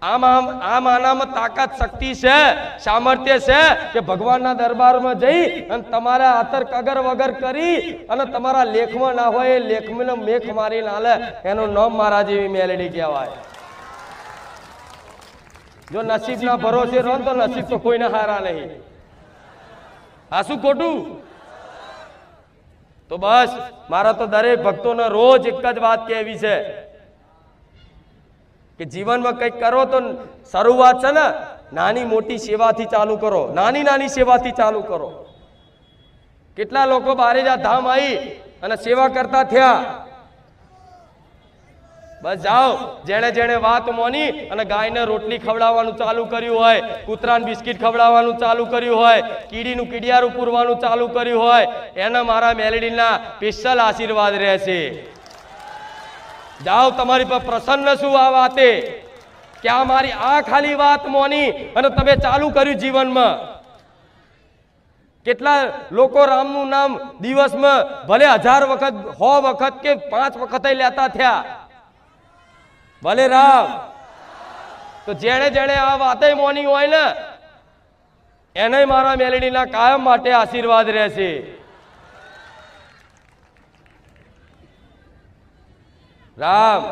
આમ આનામાં તાકાત શક્તિ છે, સામર્થ્ય છે કે ભગવાનના દરબારમાં જઈ અને તમારા આતર કગર વગર કરી અને તમારા લેખમાં ના હોય એ લેખમાં મેખ મારી નાલે એનું નામ મારા જેવી મેલડી કહેવાય. જો નસીબના ભરોસે રહો તો નસીબ તો કોઈને હારા નહીં. આ શું ખોટું? તો બસ મારા તો દરેક ભક્તોને રોજ એક જ વાત કહેવી છે કે જીવનમાં કંઈક કરો તો શરૂઆત છે ને નાની મોટી સેવાથી ચાલુ કરો, નાની નાની સેવાથી ચાલુ કરો. કેટલા લોકો બારેજા ધામ આવી અને સેવા કરતા થયા. બસ જાઓ, જેણે જેણે વાત મોની અને ગાયને રોટલી ખવડાવવાનું ચાલુ કર્યું હોય, કૂતરાને બિસ્કિટ ખવડાવવાનું ચાલુ કર્યું હોય, કીડીનું કીડિયારું પૂરવાનું ચાલુ કર્યું હોય, એના મારા મેલડીના સ્પેશિયલ આશીર્વાદ રહેશે. જાઓ, તમારી પર પ્રસન્ન છું આ વાતે કે આ મારી આ ખાલી વાત મોની અને તમે ચાલુ કર્યું જીવનમાં. કેટલા લોકો રામનું નામ દિવસમાં ભલે 1000 વખત 100 વખત કે 5 વખત લેતા થયા, ભલે રામ. તો જેણે જેણે આ વાતે મોની હોય ને એને મારા મેલડીના કાયમ માટે આશીર્વાદ રહેશે. રામ